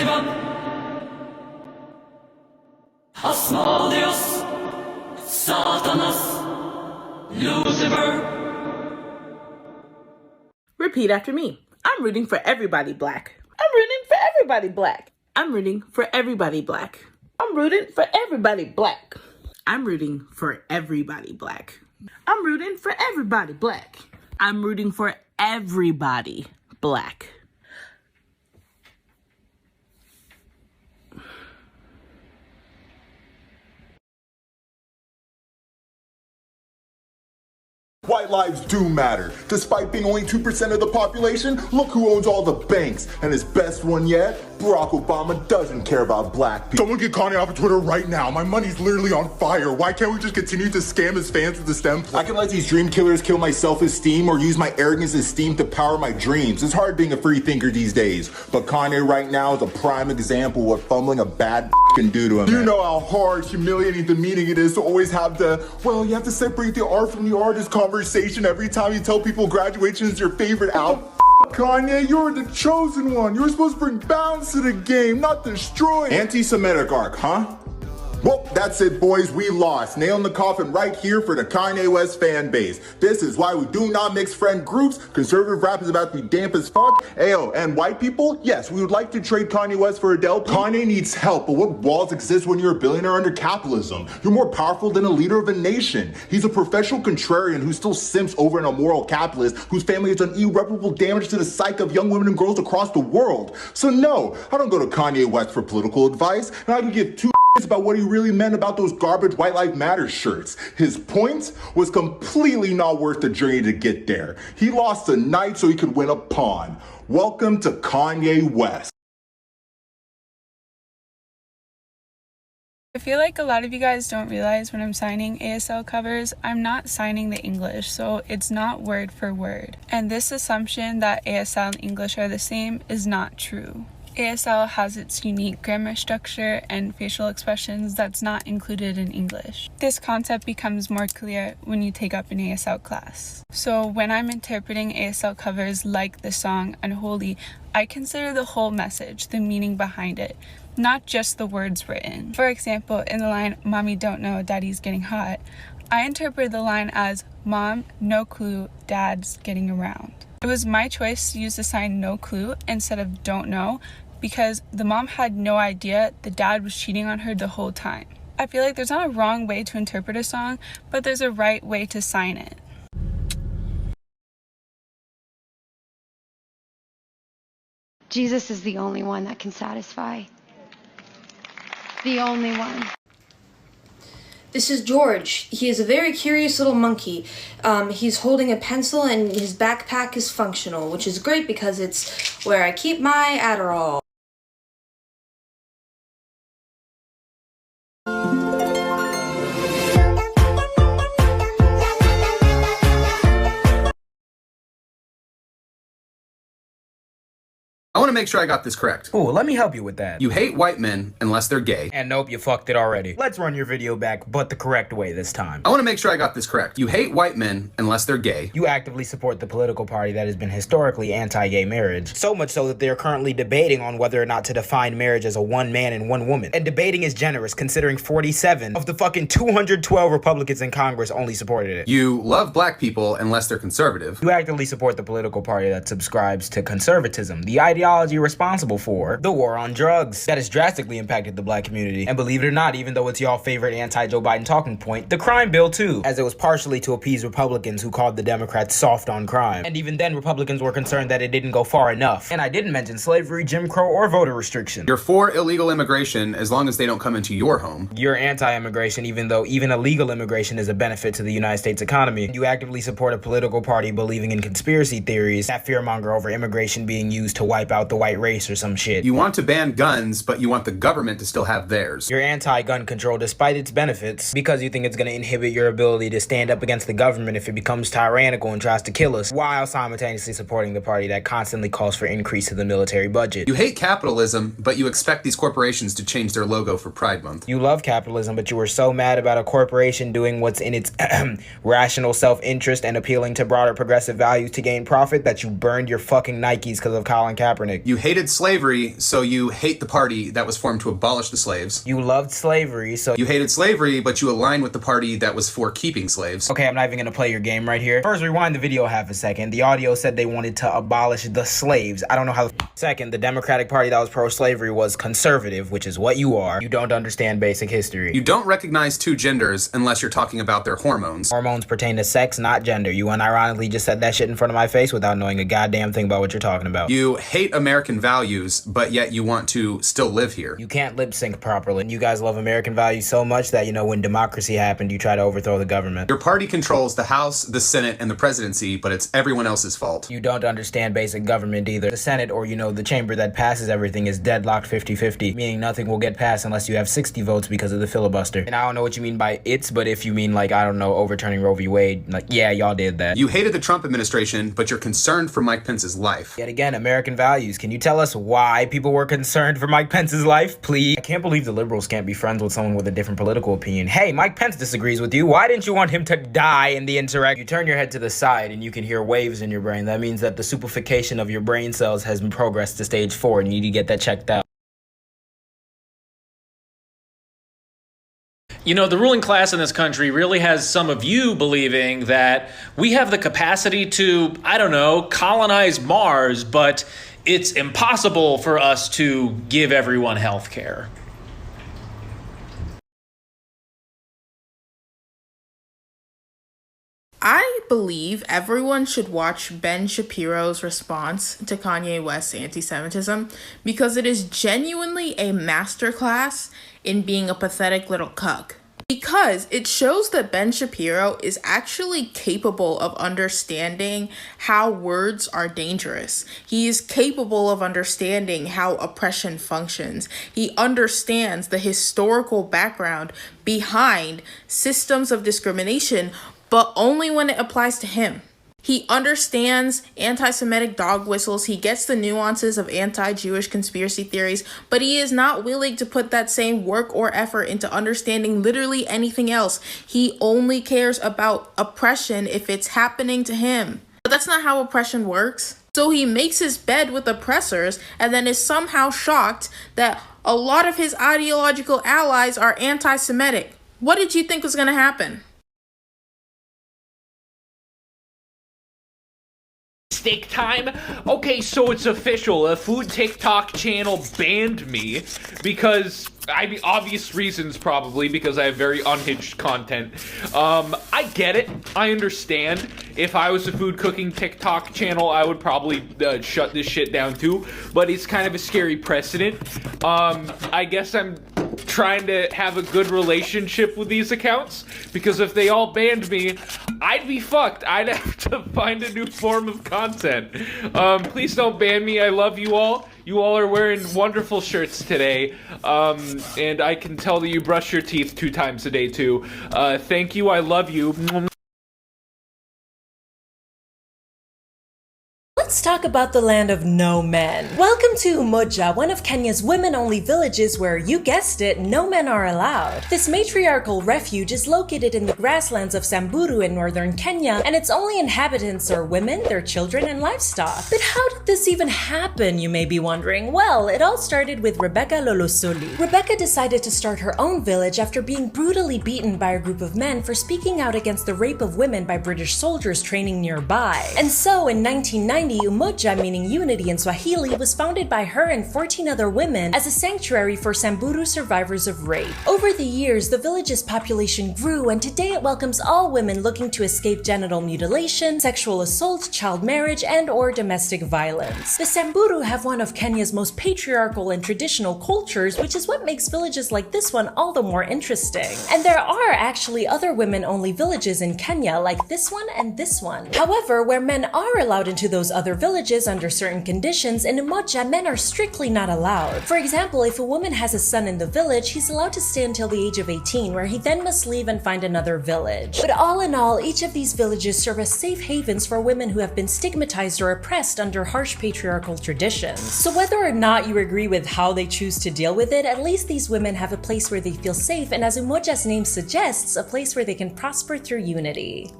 give up. Asmodeus, Satanas, Lucifer. Repeat after me. I'm rooting for everybody black. I'm rooting for everybody black. I'm rooting for everybody black. I'm rooting for everybody black. I'm rooting for everybody black. I'm rooting for everybody black. I'm rooting for everybody black. White lives do matter. Despite being only 2% of the population, look who owns all the banks. And his best one yet, Barack Obama doesn't care about black people. Someone get Kanye off of Twitter right now. My money's literally on fire. Why can't we just continue to scam his fans with the STEM plan? I can let these dream killers kill my self-esteem or use my arrogance and esteem to power my dreams. It's hard being a free thinker these days. But Kanye right now is a prime example of what fumbling a bad can do to him. You know how hard, humiliating, demeaning it is to always have to, you have to separate the art from the artist conversation every time you tell people graduation is your favorite out. Kanye, you're the chosen one. You're supposed to bring balance to the game, not destroy it. Anti-Semitic arc, huh? Well, that's it, boys. We lost. Nail in the coffin right here for the Kanye West fan base. This is why we do not mix friend groups. Conservative rap is about to be damp as fuck. Ayo, and white people? Yes, we would like to trade Kanye West for Adele. Kanye needs help, but what walls exist when you're a billionaire under capitalism? You're more powerful than a leader of a nation. He's a professional contrarian who still simps over an immoral capitalist whose family has done irreparable damage to the psyche of young women and girls across the world. So no, I don't go to Kanye West for political advice, and I can give two about what he really meant about those garbage White Lives Matter shirts. His point was completely not worth the journey to get there. He lost a knight so he could win a pawn. Welcome to Kanye West. I feel like a lot of you guys don't realize when I'm signing ASL covers, I'm not signing the English, so it's not word for word. And this assumption that ASL and English are the same is not true. ASL has its unique grammar structure and facial expressions that's not included in English. This concept becomes more clear when you take up an ASL class. So when I'm interpreting ASL covers like the song Unholy, I consider the whole message, the meaning behind it, not just the words written. For example, in the line, "Mommy don't know, Daddy's getting hot," I interpret the line as, "Mom, no clue, Dad's getting around." It was my choice to use the sign "no clue" instead of "don't know," because the mom had no idea the dad was cheating on her the whole time. I feel like there's not a wrong way to interpret a song, but there's a right way to sign it. Jesus is the only one that can satisfy. The only one. This is George. He is a very curious little monkey. He's holding a pencil and his backpack is functional, which is great because it's where I keep my Adderall. I want to make sure I got this correct. Ooh, let me help you with that. You hate white men unless they're gay. And nope, you fucked it already. Let's run your video back, but the correct way this time. I want to make sure I got this correct. You hate white men unless they're gay. You actively support the political party that has been historically anti-gay marriage. So much so that they're currently debating on whether or not to define marriage as a one man and one woman. And debating is generous, considering 47 of the fucking 212 Republicans in Congress only supported it. You love black people unless they're conservative. You actively support the political party that subscribes to conservatism, the ideology responsible for the war on drugs that has drastically impacted the black community. And believe it or not, even though it's y'all favorite anti-Joe Biden talking point, the crime bill too, as it was partially to appease Republicans who called the Democrats soft on crime. And even then, Republicans were concerned that it didn't go far enough. And I didn't mention slavery, Jim Crow, or voter restriction. You're for illegal immigration as long as they don't come into your home. You're anti-immigration even though even illegal immigration is a benefit to the United States economy. You actively support a political party believing in conspiracy theories that fearmonger over immigration being used to wipe out the white race or some shit. You want to ban guns, but you want the government to still have theirs. You're anti-gun control despite its benefits because you think it's going to inhibit your ability to stand up against the government if it becomes tyrannical and tries to kill us, while simultaneously supporting the party that constantly calls for increase to the military budget. You hate capitalism, but you expect these corporations to change their logo for Pride Month. You love capitalism, but you were so mad about a corporation doing what's in its rational self-interest and appealing to broader progressive values to gain profit that you burned your fucking Nikes because of Colin Kaepernick. Kaepernick. You hated slavery, so you hate the party that was formed to abolish the slaves. You loved slavery, so You hated slavery, but you aligned with the party that was for keeping slaves. Okay, I'm not even gonna play your game right here. First, rewind the video half a second. The audio said they wanted to abolish the slaves. I don't know how. Second, the Democratic Party that was pro-slavery was conservative, which is what you are. You don't understand basic history. You don't recognize two genders unless you're talking about their hormones. Hormones pertain to sex, not gender. You unironically just said that shit in front of my face without knowing a goddamn thing about what you're talking about. You hate American values, but yet you want to still live here. You can't lip sync properly. You guys love American values so much that, you know, when democracy happened, you try to overthrow the government. Your party controls the House, the Senate, and the presidency, but it's everyone else's fault. You don't understand basic government either. The Senate, or, you know, the chamber that passes everything, is deadlocked 50-50, meaning nothing will get passed unless you have 60 votes because of the filibuster. And I don't know what you mean by it's, but if you mean, like, I don't know, overturning Roe v. Wade, like, yeah, y'all did that. You hated the Trump administration, but you're concerned for Mike Pence's life. Yet again, American values. Can you tell us why people were concerned for Mike Pence's life, please? I can't believe the liberals can't be friends with someone with a different political opinion. Hey, Mike Pence disagrees with you. Why didn't you want him to die in the insurrection? You turn your head to the side and you can hear waves in your brain. That means that the superfication of your brain cells has been progressed to stage 4 and you need to get that checked out. You know, the ruling class in this country really has some of you believing that we have the capacity to, I don't know, colonize Mars, but it's impossible for us to give everyone health care. I believe everyone should watch Ben Shapiro's response to Kanye West's anti-Semitism because it is genuinely a masterclass in being a pathetic little cuck. Because it shows that Ben Shapiro is actually capable of understanding how words are dangerous. He is capable of understanding how oppression functions. He understands the historical background behind systems of discrimination, but only when it applies to him. He understands anti-Semitic dog whistles. He gets the nuances of anti-Jewish conspiracy theories, but he is not willing to put that same work or effort into understanding literally anything else. He only cares about oppression if it's happening to him. But that's not how oppression works. So he makes his bed with oppressors and then is somehow shocked that a lot of his ideological allies are anti-Semitic. What did you think was going to happen? Steak time? Okay, so it's official. A food TikTok channel banned me because, I mean, obvious reasons probably, because I have very unhinged content. I get it. I understand. If I was a food cooking TikTok channel, I would probably shut this shit down too, but it's kind of a scary precedent. I guess I'm trying to have a good relationship with these accounts, because if they all banned me, I'd be fucked. I'd have to find a new form of content. Please don't ban me. I love you all. You all are wearing wonderful shirts today. And I can tell that you brush your teeth 2 times a day too. Thank you. I love you. Let's talk about the land of no men. Welcome to Umoja, one of Kenya's women-only villages where, you guessed it, no men are allowed. This matriarchal refuge is located in the grasslands of Samburu in northern Kenya, and its only inhabitants are women, their children, and livestock. But how did this even happen, you may be wondering? Well, it all started with Rebecca Lolosoli. Rebecca decided to start her own village after being brutally beaten by a group of men for speaking out against the rape of women by British soldiers training nearby. And so, in 1990, Umoja, meaning unity in Swahili, was founded by her and 14 other women as a sanctuary for Samburu survivors of rape. Over the years, the village's population grew, and today it welcomes all women looking to escape genital mutilation, sexual assault, child marriage, and/or domestic violence. The Samburu have one of Kenya's most patriarchal and traditional cultures, which is what makes villages like this one all the more interesting. And there are actually other women-only villages in Kenya, like this one and this one. However, where men are allowed into those other villages under certain conditions, in Umoja, men are strictly not allowed. For example, if a woman has a son in the village, he's allowed to stay until the age of 18, where he then must leave and find another village. But all in all, each of these villages serve as safe havens for women who have been stigmatized or oppressed under harsh patriarchal traditions. So whether or not you agree with how they choose to deal with it, at least these women have a place where they feel safe, and as Umoja's name suggests, a place where they can prosper through unity.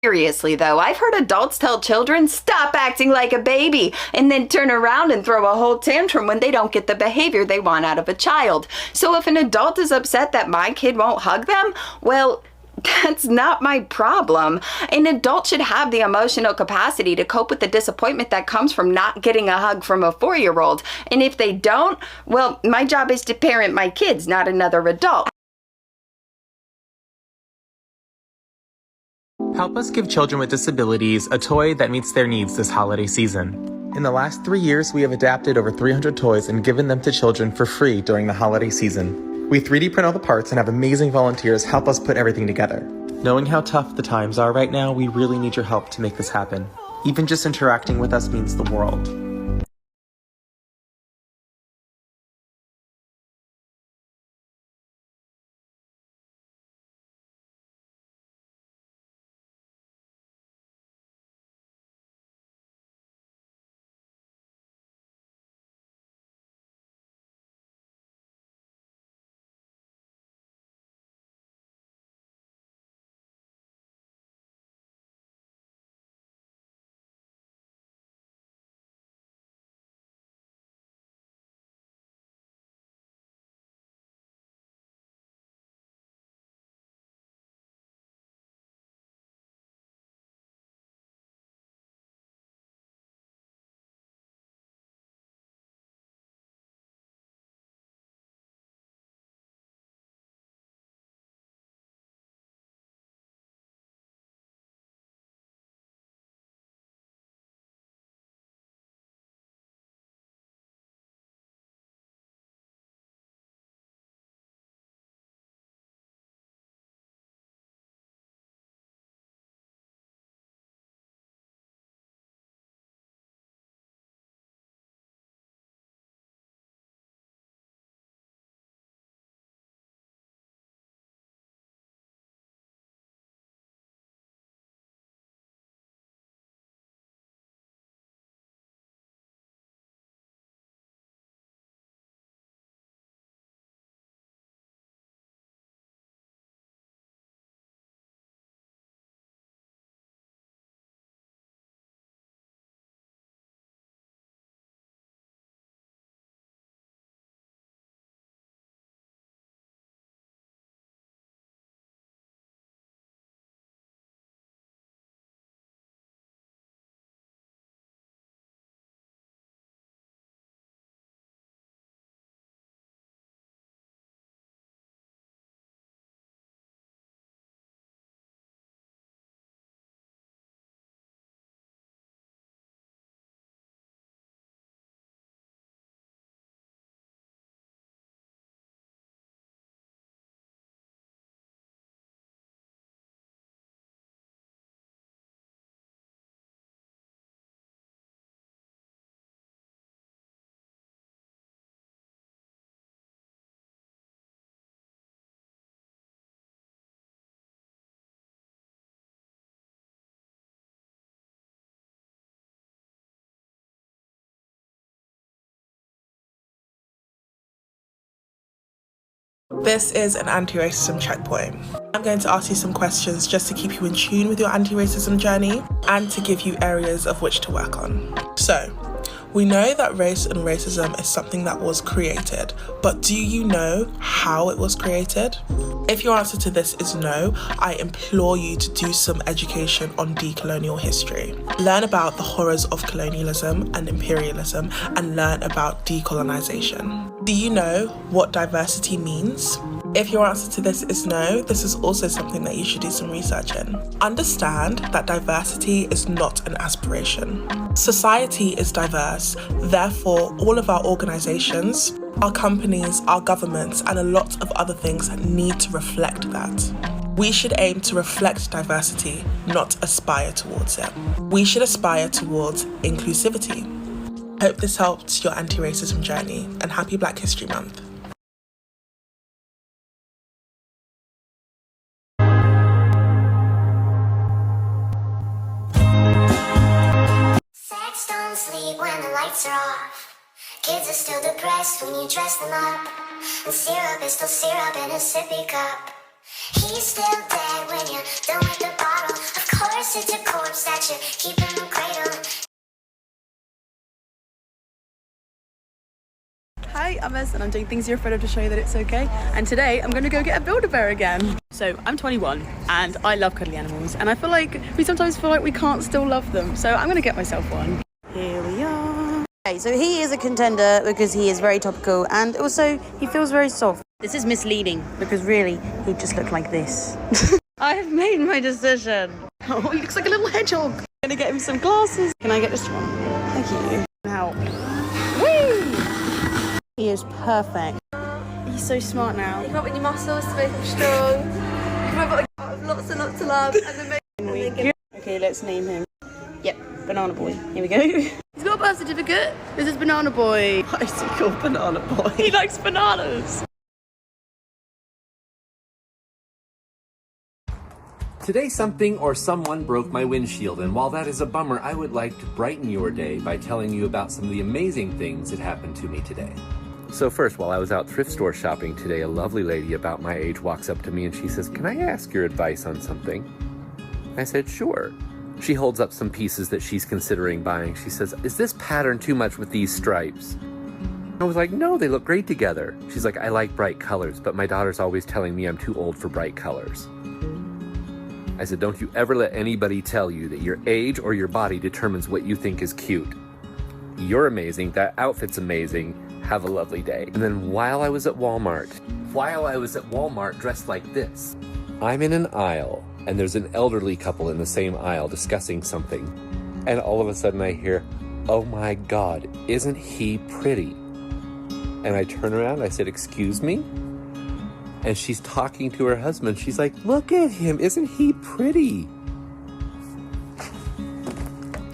Seriously though, I've heard adults tell children, stop acting like a baby, and then turn around and throw a whole tantrum when they don't get the behavior they want out of a child. So if an adult is upset that my kid won't hug them, well, that's not my problem. An adult should have the emotional capacity to cope with the disappointment that comes from not getting a hug from a 4-year-old. And if they don't, well, my job is to parent my kids, not another adult. Help us give children with disabilities a toy that meets their needs this holiday season. In the last 3 years, we have adapted over 300 toys and given them to children for free during the holiday season. We 3D print all the parts and have amazing volunteers help us put everything together. Knowing how tough the times are right now, we really need your help to make this happen. Even just interacting with us means the world. This is an anti-racism checkpoint. I'm going to ask you some questions just to keep you in tune with your anti-racism journey and to give you areas of which to work on. So, we know that race and racism is something that was created, but do you know how it was created? If your answer to this is no, I implore you to do some education on decolonial history. Learn about the horrors of colonialism and imperialism and learn about decolonization. Do you know what diversity means? If your answer to this is no, this is also something that you should do some research in. Understand that diversity is not an aspiration. Society is diverse, therefore all of our organizations, our companies, our governments, and a lot of other things need to reflect that. We should aim to reflect diversity, not aspire towards it. We should aspire towards inclusivity. Hope this helped your anti-racism journey, and happy Black History Month. Sex don't sleep when the lights are off. Kids are still depressed when you dress them up. And syrup is still syrup in a sippy cup. He's still dead when you're done with the bottle. Of course First it's a corpse that you keep in the cradle. Hi, I'm Ez and I'm doing things you're afraid of to show you that it's okay. And today I'm going to go get a Build-A-Bear again. So I'm 21 and I love cuddly animals, and I feel like we sometimes feel like we can't still love them. So I'm going to get myself one. Here we are. Okay, so he is a contender because he is very topical and also he feels very soft. This is misleading because really he'd just look like this. I have made my decision. Oh, he looks like a little hedgehog. I'm going to get him some glasses. Can I get this one? Thank you. Now, whee! He is perfect. He's so smart now. You come up with your muscles to make them strong. You come up with lots and lots of love, and then Okay, let's name him. Yep, Banana Boy. Here we go. He's got a birth certificate. This is Banana Boy. Why is he called Banana Boy? He likes bananas. Today something or someone broke my windshield, and while that is a bummer, I would like to brighten your day by telling you about some of the amazing things that happened to me today. So first, while I was out thrift store shopping today, a lovely lady about my age walks up to me and she says, "Can I ask your advice on something?" I said, "Sure." She holds up some pieces that she's considering buying. She says, "Is this pattern too much with these stripes?" I was like, "No, they look great together." She's like, "I like bright colors, but my daughter's always telling me I'm too old for bright colors." I said, "Don't you ever let anybody tell you that your age or your body determines what you think is cute. You're amazing, that outfit's amazing, have a lovely day." And then while I was at Walmart dressed like this, I'm in an aisle and there's an elderly couple in the same aisle discussing something. And all of a sudden I hear, "Oh my God, isn't he pretty?" And I turn around and I said, "Excuse me?" And she's talking to her husband. She's like, "Look at him, isn't he pretty?"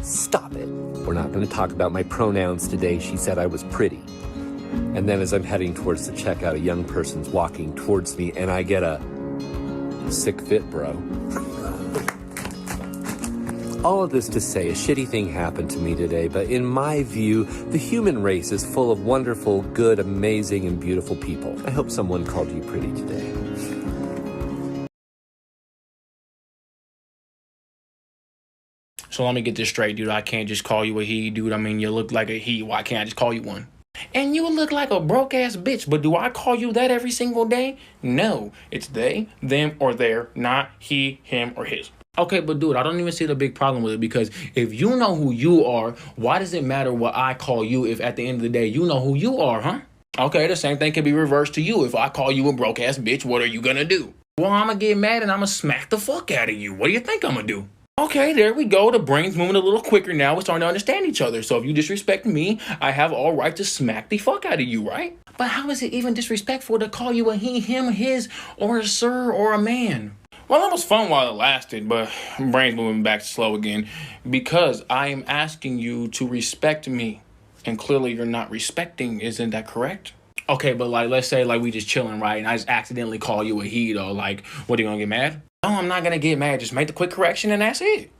Stop it. We're not going to talk about my pronouns today. She said I was pretty. And then as I'm heading towards the checkout, a young person's walking towards me and I get a sick fit, bro. All of this to say, a shitty thing happened to me today, but in my view, the human race is full of wonderful, good, amazing, and beautiful people. I hope someone called you pretty today. So let me get this straight, dude. I can't just call you a he, dude. I mean, you look like a he. Why can't I just call you one? And you look like a broke-ass bitch, but do I call you that every single day? No. It's they, them, or their, not he, him, or his. Okay, but dude, I don't even see the big problem with it, because if you know who you are, why does it matter what I call you if at the end of the day you know who you are, huh? Okay, the same thing can be reversed to you. If I call you a broke-ass bitch, what are you gonna do? Well, I'm gonna get mad and I'm gonna smack the fuck out of you. What do you think I'm gonna do? Okay, there we go. The brain's moving a little quicker now. We're starting to understand each other. So if you disrespect me, I have all right to smack the fuck out of you, right? But how is it even disrespectful to call you a he, him, his, or a sir, or a man? Well, that was fun while it lasted, but brain's moving back slow again because I am asking you to respect me, and clearly you're not respecting. Isn't that correct? Okay, but like, let's say like we just chilling, right? And I just accidentally call you a he, though. Like, what, are you gonna get mad? No, I'm not gonna get mad. Just make the quick correction and that's it.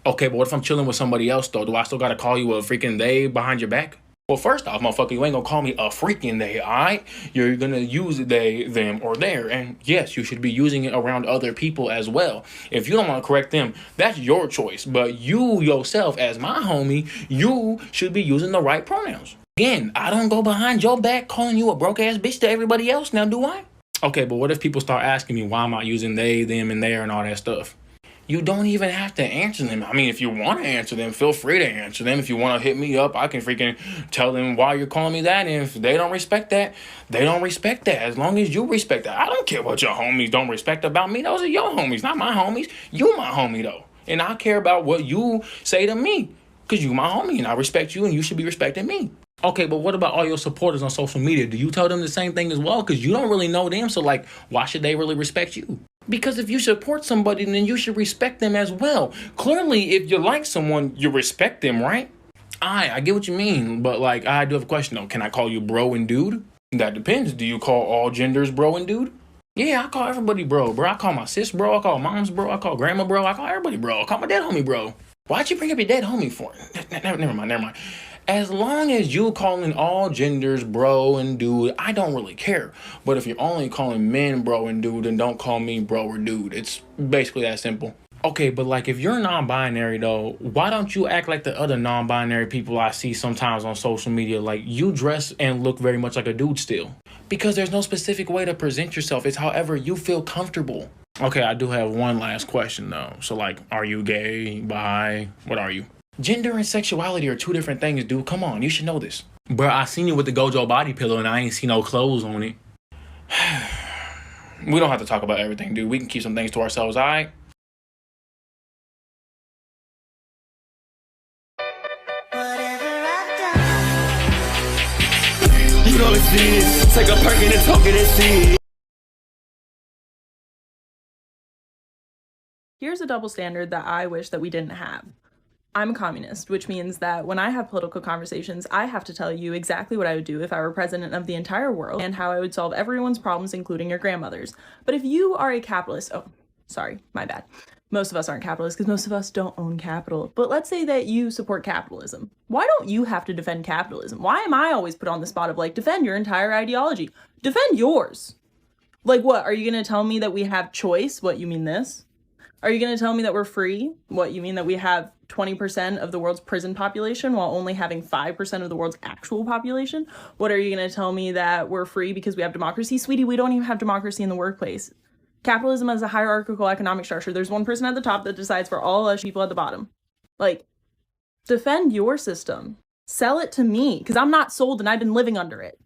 Okay, but what if I'm chilling with somebody else, though? Do I still gotta call you a freaking they behind your back? Well, first off, motherfucker, you ain't gonna call me a freaking they, alright? You're gonna use they, them, or their. And yes, you should be using it around other people as well. If you don't wanna correct them, that's your choice. But you yourself, as my homie, you should be using the right pronouns. Again, I don't go behind your back calling you a broke-ass bitch to everybody else now, do I? Okay, but what if people start asking me why am I using they, them, and their and all that stuff? You don't even have to answer them. I mean, if you want to answer them, feel free to answer them. If you want to hit me up, I can freaking tell them why you're calling me that. And if they don't respect that, they don't respect that. As long as you respect that. I don't care what your homies don't respect about me. Those are your homies, not my homies. You my homie, though. And I care about what you say to me. Because you my homie, and I respect you, and you should be respecting me. Okay, but what about all your supporters on social media? Do you tell them the same thing as well? Because you don't really know them, so like, why should they really respect you? Because if you support somebody, then you should respect them as well. Clearly, if you like someone, you respect them, right? I get what you mean, but like, I do have a question though. Can I call you bro and dude? That depends. Do you call all genders bro and dude? Yeah, I call everybody bro. I call my sis bro, I call mom's bro, I call grandma bro, I call everybody bro. I call my dead homie bro. Why'd you bring up your dead homie for? Never mind. As long as you calling all genders bro and dude, I don't really care. But if you're only calling men bro and dude, then don't call me bro or dude. It's basically that simple. Okay, but like if you're non-binary though, why don't you act like the other non-binary people I see sometimes on social media? Like you dress and look very much like a dude still. Because there's no specific way to present yourself. It's however you feel comfortable. Okay, I do have one last question though. So like, are you gay, bi, what are you? Gender and sexuality are two different things, dude. Come on, you should know this. Bruh, I seen you with the Gojo body pillow and I ain't see no clothes on it. We don't have to talk about everything, dude. We can keep some things to ourselves, all right? You don't exist. Take a perk and talk it and see. Here's a double standard that I wish that we didn't have. I'm a communist, which means that when I have political conversations, I have to tell you exactly what I would do if I were president of the entire world and how I would solve everyone's problems, including your grandmother's. But if you are a capitalist, oh, sorry, my bad. Most of us aren't capitalists because most of us don't own capital. But let's say that you support capitalism. Why don't you have to defend capitalism? Why am I always put on the spot of like, defend your entire ideology? Defend yours. Like what? Are you going to tell me that we have choice? What, you mean this? Are you going to tell me that we're free? What, you mean that we have 20% of the world's prison population while only having 5% of the world's actual population? What, are you going to tell me that we're free because we have democracy? Sweetie, we don't even have democracy in the workplace. Capitalism is a hierarchical economic structure. There's one person at the top that decides for all us people at the bottom. Like, defend your system. Sell it to me, because I'm not sold and I've been living under it.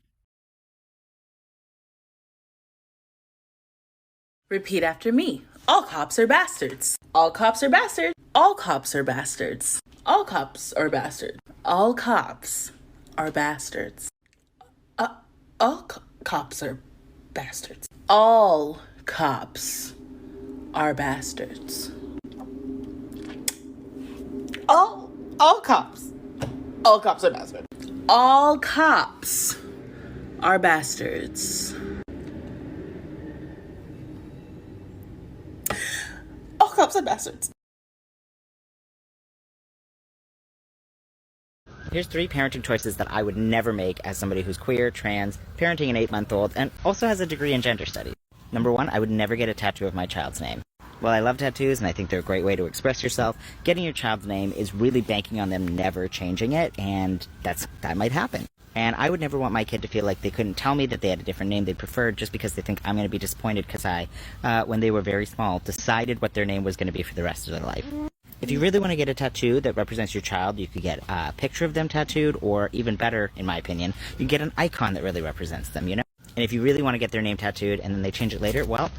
Repeat after me. All cops are bastards. All cops are bastards. All cops are bastards. All cops are bastards. All cops are bastards. Cops are bastards. All cops are bastards. All cops. All cops are bastards. All cops are bastards. All cops are bastards. Here's 3 parenting choices that I would never make as somebody who's queer, trans, parenting an 8-month-old, and also has a degree in gender studies. Number 1, I would never get a tattoo of my child's name. While I love tattoos and I think they're a great way to express yourself, getting your child's name is really banking on them never changing it, and that might happen. And I would never want my kid to feel like they couldn't tell me that they had a different name they preferred just because they think I'm going to be disappointed because I, when they were very small, decided what their name was going to be for the rest of their life. If you really want to get a tattoo that represents your child, you could get a picture of them tattooed, or even better, in my opinion, you can get an icon that really represents them, you know? And if you really want to get their name tattooed and then they change it later, well,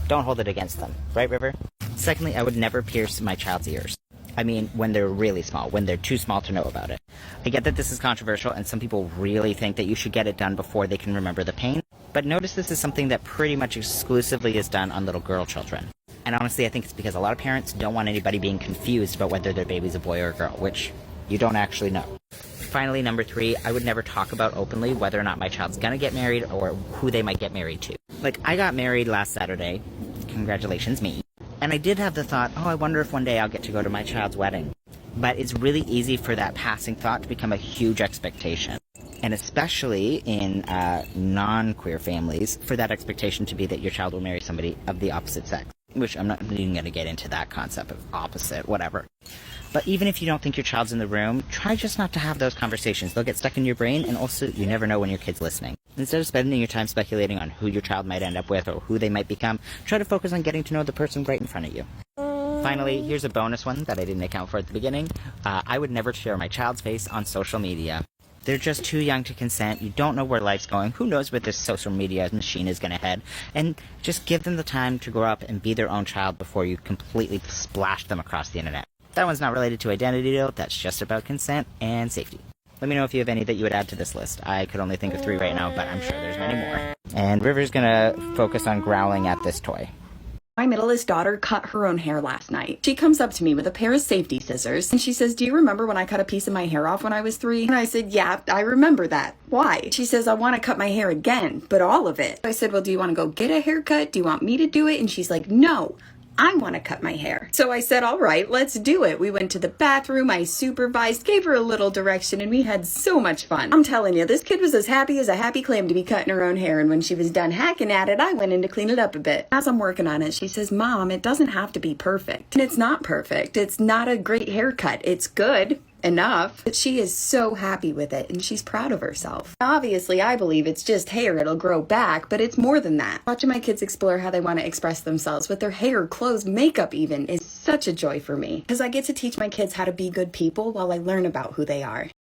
don't hold it against them. Right, River? Secondly, I would never pierce my child's ears. I mean, when they're really small, when they're too small to know about it. I get that this is controversial, and some people really think that you should get it done before they can remember the pain, but notice this is something that pretty much exclusively is done on little girl children. And honestly, I think it's because a lot of parents don't want anybody being confused about whether their baby's a boy or a girl, which you don't actually know. Finally, number 3, I would never talk about openly whether or not my child's gonna get married or who they might get married to. Like, I got married last Saturday. Congratulations, me. And I did have the thought, oh, I wonder if one day I'll get to go to my child's wedding. But it's really easy for that passing thought to become a huge expectation. And especially in non-queer families, for that expectation to be that your child will marry somebody of the opposite sex. Which I'm not even going to get into that concept of opposite, whatever. But even if you don't think your child's in the room, try just not to have those conversations. They'll get stuck in your brain, and also, you never know when your kid's listening. Instead of spending your time speculating on who your child might end up with or who they might become, try to focus on getting to know the person right in front of you. Finally, here's a bonus one that I didn't account for at the beginning. I would never share my child's face on social media. They're just too young to consent. You don't know where life's going. Who knows where this social media machine is going to head? And just give them the time to grow up and be their own child before you completely splash them across the internet. That one's not related to identity, though. That's just about consent and safety. Let me know if you have any that you would add to this list. I could only think of 3 right now, but I'm sure there's many more. And River's going to focus on growling at this toy. My littlest daughter cut her own hair last night. She comes up to me with a pair of safety scissors, and she says, "Do you remember when I cut a piece of my hair off when I was 3? And I said, "Yeah, I remember that. Why?" She says, "I want to cut my hair again, but all of it." I said, "Well, do you want to go get a haircut? Do you want me to do it?" And she's like, "No, I want to cut my hair. So I said, all right, let's do it. We went to the bathroom, I supervised, gave her a little direction, and we had so much fun. I'm telling you, this kid was as happy as a happy clam to be cutting her own hair, and when she was done hacking at it, I went in to clean it up a bit. As I'm working on it, she says, Mom, it doesn't have to be perfect. And it's not perfect. It's not a great haircut. It's good enough, but she is so happy with it and she's proud of herself. Obviously, I believe it's just hair, it'll grow back, but it's more than that. Watching my kids explore how they want to express themselves with their hair, clothes, makeup even, is such a joy for me because I get to teach my kids how to be good people while I learn about who they are.